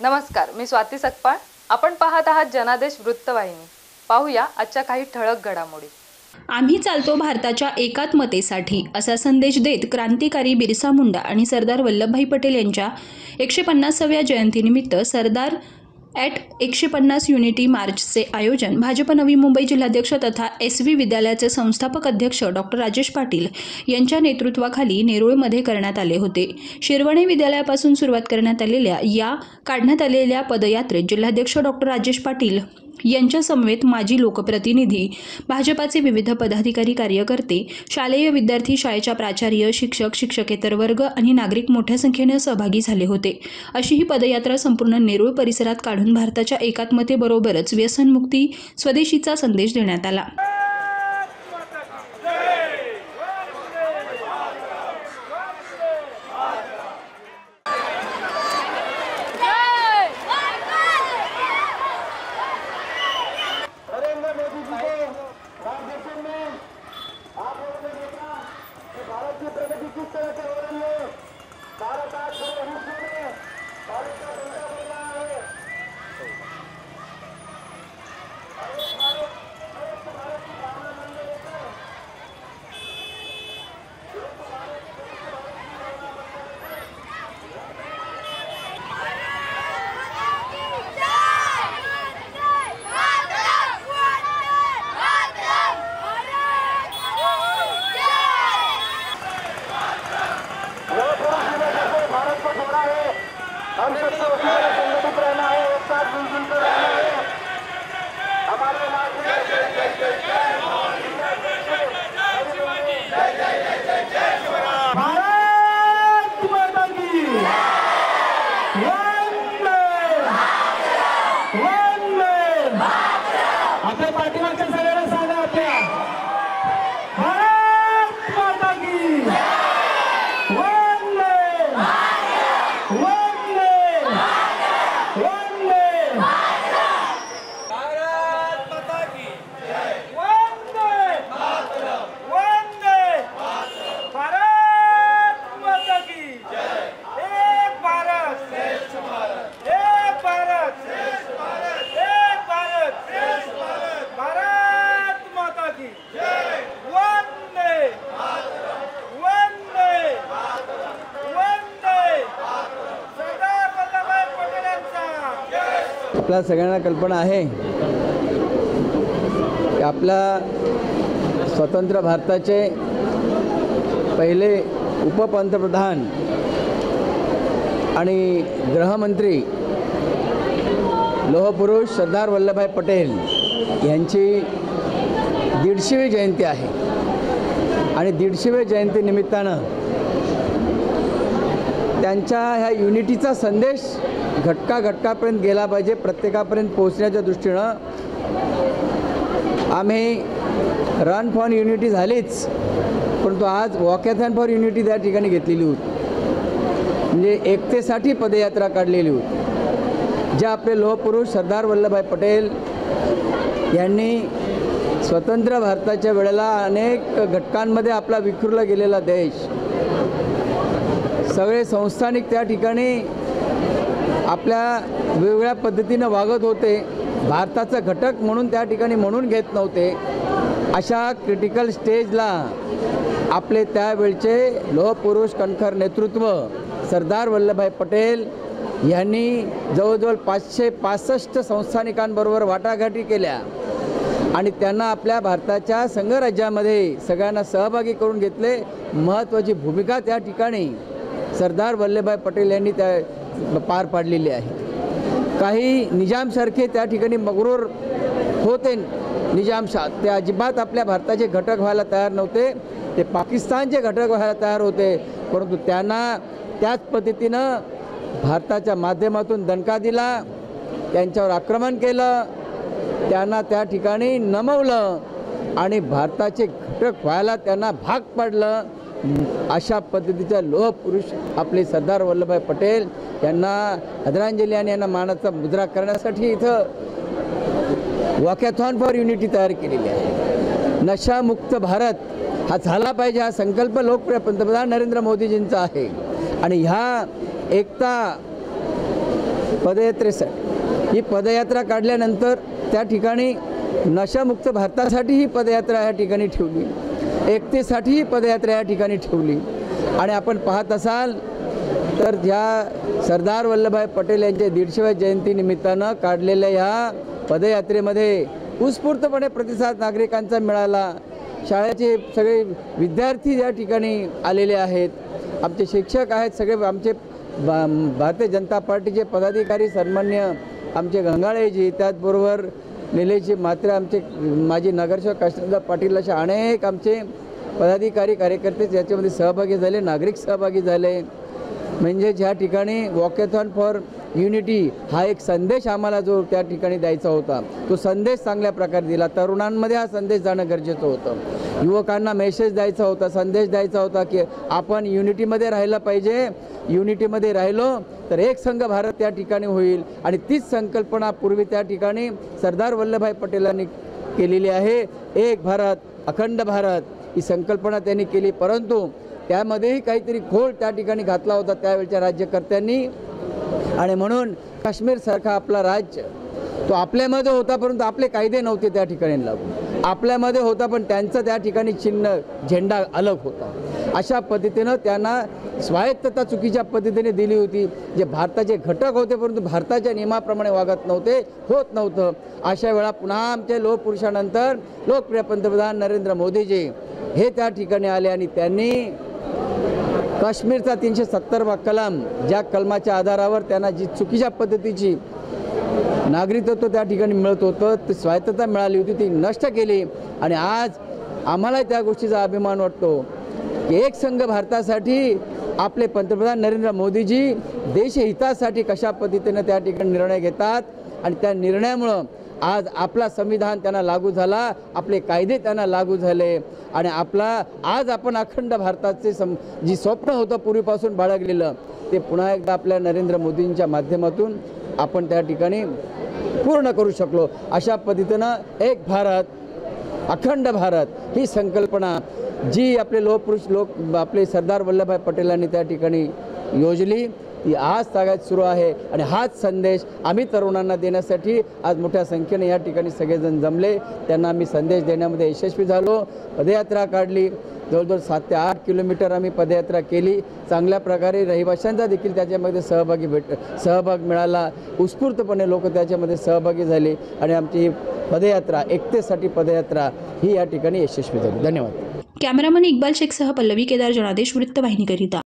नमस्कार, मी स्वाती सकपाळ. आपण पाहत आहात जनादेश वृत्तवाहिनी. पाहूया आजच्या काही ठळक घडामोडी. आम्ही चालतो भारताच्या एकात्मतेसाठी असा संदेश देत क्रांतिकारी बिरसा मुंडा आणि सरदार वल्लभभाई पटेल यांच्या 150व्या जयंतीनिमित्त सरदार ॲट 150 युनिटी मार्चचे आयोजन भाजप नवी मुंबई जिल्हाध्यक्ष तथा SV विद्यालयाचे संस्थापक अध्यक्ष डॉक्टर राजेश पाटील यांच्या नेतृत्वाखाली नेरूळमध्ये करण्यात आले होते. शिरवणे विद्यालयापासून सुरुवात करण्यात आलेल्या या काढण्यात आलेल्या पदयात्रेत जिल्हाध्यक्ष डॉक्टर राजेश पाटील यांच्या समवेत माजी लोकप्रतिनिधी, भाजपाचे विविध पदाधिकारी, कार्यकर्ते, शालेय विद्यार्थी, शाळेच्या प्राचार्य, शिक्षक, शिक्षकेतर वर्ग आणि नागरिक मोठ्या संख्येने सहभागी झाले होते. अशी ही पदयात्रा संपूर्ण नेरूळ परिसरात काढून भारताच्या एकात्मतेबरोबरच व्यसनमुक्ती, स्वदेशीचा संदेश देण्यात आला. भारत की प्रगति किस तरह से हो रही है, भारत आज पूरे विश्व में भारत का झंडा बन रहा है। भारत की भावना मन में लेकर भारत को छोड़ा है। हम सबको संगठित रहना है, एक साथ मिलजुल कर रहना है। हमारे भारत माता की आपल्या पाठीमागच्या सगळ्यांना सांगा, आपल्या भारत माता की आपल्या सगळ्यांना कल्पना आहे की आपल्या स्वतंत्र भारताचे पहिले उपपंतप्रधान आणि गृहमंत्री लोहपुरुष सरदार वल्लभभाई पटेल यांची 150वी जयंती आहे आणि 150व्या जयंतीनिमित्तानं त्यांच्या ह्या युनिटीचा संदेश घटकाघटकापर्यंत गेला पाहिजे, प्रत्येकापर्यंत पोहोचण्याच्या दृष्टीनं आम्ही रन फॉर युनिटी झालीच, परंतु आज वॉकॅथॉन फॉर युनिटी त्या ठिकाणी घेतलेली होती. म्हणजे एकतेसाठी पदयात्रा काढलेली होती. जे आपले लोहपुरुष सरदार वल्लभभाई पटेल यांनी स्वतंत्र भारताच्या वेळेला अनेक घटकांमध्ये आपला विखुरला गेलेला देश, सगळे संस्थानिक त्या ठिकाणी आपल्या वेगवेगळ्या पद्धतीनं वागत होते, भारताचा घटक म्हणून त्या ठिकाणी म्हणून घेत नव्हते. अशा क्रिटिकल स्टेजला आपले त्यावेळचे लोहपुरुष कणखर नेतृत्व सरदार वल्लभभाई पटेल यांनी जवळजवळ 565 संस्थानिकांबरोबर वाटाघाटी केल्या आणि त्यांना आपल्या भारताच्या संघराज्यामध्ये सगळ्यांना सहभागी करून घेतले. महत्त्वाची भूमिका त्या ठिकाणी सरदार वल्लभभाई पटेल यांनी त्या पार पाडलेली आहे. काही निजामसारखे त्या ठिकाणी मगरूर होते निजामशाह, ते अजिबात आपल्या भारताचे घटक व्हायला तयार नव्हते, ते पाकिस्तानचे घटक व्हायला तयार होते. परंतु त्यांना त्याच पद्धतीनं भारताच्या माध्यमातून दणका दिला, त्यांच्यावर आक्रमण केलं, त्यांना त्या ठिकाणी नमवलं आणि भारताचे घटक व्हायला त्यांना भाग पाडलं. अशा पद्धतीचा लोहपुरुष आपले सरदार वल्लभभाई पटेल यांना आदरांजली आणि यांना मानाचा मुद्रा करण्यासाठी इथं वॉकॅथॉन फॉर युनिटी तयार केलेली आहे. नशामुक्त भारत हा झाला पाहिजे, हा संकल्प लोकप्रिय पंतप्रधान नरेंद्र मोदीजींचा आहे. आणि ह्या एकता पदयात्रेसाठी ही पदयात्रा काढल्यानंतर त्या ठिकाणी नशामुक्त भारतासाठी ही पदयात्रा या ठिकाणी ठेवली, एकतेसाठी ही पदयात्रा या ठिकाणी ठेवली. आणि आपण पाहत असाल तर ज्या सरदार वल्लभभाई पटेल यांच्या 150व्या जयंतीनिमित्तानं काढलेल्या ह्या पदयात्रेमध्ये उत्स्फूर्तपणे प्रतिसाद नागरिकांचा मिळाला. शाळेचे सगळे विद्यार्थी या ठिकाणी आलेले आहेत, आमचे शिक्षक आहेत, सगळे आमचे भारतीय जनता पार्टीचे पदाधिकारी सन्मान्य आमचे गंगाळेजी, त्याचबरोबर निलेशजी मात्रे, आमचे माजी नगरसेवक काशीनाथ पाटील, असे अनेक आमचे पदाधिकारी कार्यकर्ते याच्यामध्ये सहभागी झाले, नागरिक सहभागी झाले. म्हणजे ज्या ठिकाणी वॉकॅथॉन फॉर युनिटी हा एक संदेश आम्हाला जो त्या ठिकाणी द्यायचा होता तो संदेश चांगल्या प्रकारे दिला. तरुणांमध्ये हा संदेश जाणं गरजेचं होतं, युवकांना मेसेज द्यायचा होता, संदेश द्यायचा होता की आपण युनिटीमध्ये राहिलं पाहिजे. युनिटीमध्ये राहिलो तर एक संघ भारत त्या ठिकाणी होईल. आणि तीच संकल्पना पूर्वी त्या ठिकाणी सरदार वल्लभभाई पटेलांनी केलेली आहे. एक भारत अखंड भारत ही संकल्पना त्यांनी केली, परंतु त्यामध्येही काहीतरी घोळ त्या ठिकाणी घातला होता त्यावेळच्या राज्यकर्त्यांनी. आणि म्हणून काश्मीरसारखा आपला राज्य तो आपल्यामध्ये होता, परंतु आपले कायदे नव्हते त्या ठिकाणी लागू. आपल्यामध्ये होता पण त्यांचं त्या ठिकाणी चिन्ह झेंडा अलग होता. अशा पद्धतीनं त्यांना स्वायत्तता चुकीच्या पद्धतीने दिली होती. जे भारताचे घटक होते परंतु भारताच्या नियमाप्रमाणे वागत नव्हते, होत नव्हतं. अशा वेळा पुन्हा आमच्या लोहपुरुषानंतर लोकप्रिय पंतप्रधान नरेंद्र मोदीजी हे त्या ठिकाणी आले आणि त्यांनी काश्मीरचा 370वा कलम, ज्या कलमाच्या आधारावर त्यांना जी चुकीच्या पद्धतीची नागरिकत्व त्या ठिकाणी मिळत होतं, ती स्वायत्तता मिळाली होती, ती नष्ट केली. आणि आज आम्हाला त्या गोष्टीचा अभिमान वाटतो की एक संघ भारतासाठी आपले पंतप्रधान नरेंद्र मोदीजी देशहितासाठी कशा पद्धतीने त्या ठिकाणी निर्णय घेतात. आणि त्या निर्णयामुळं आज आपला संविधान त्यांना लागू झाला, आपले कायदे त्यांना लागू झाले. आणि आज आपण अखंड भारताचे जी स्वप्न होतं पूर्वीपासून बाळगलेलं ते पुन्हा एकदा आपल्या नरेंद्र मोदींच्या माध्यमातून आपण त्या ठिकाणी पूर्ण करू शकलो. अशा पद्धतीनं एक भारत अखंड भारत ही संकल्पना जी आपले लोकपुरुष आपले सरदार वल्लभभाई पटेलांनी त्या ठिकाणी योजली ती आज तागायत सुरू आहे. आणि हाच संदेश आम्ही तरुणांना देण्यासाठी आज मोठ्या संख्येने या ठिकाणी सगळेजण जमले. त्यांना आम्ही संदेश देण्यामध्ये यशस्वी झालो. पदयात्रा काढली, जवळजवळ 7 ते 8 किलोमीटर आम्ही पदयात्रा केली. चांगल्या प्रकारे रहिवाशांचा देखील त्याच्यामध्ये सहभाग मिळाला. उत्स्फूर्तपणे लोक त्याच्यामध्ये सहभागी झाले आणि आमची ही पदयात्रा एकतेसाठी पदयात्रा ही या ठिकाणी यशस्वी झाली. धन्यवाद. कॅमेरामन इक्बाल शेखसह पल्लवी केदार, जनादेश वृत्तवाहिनीकरिता.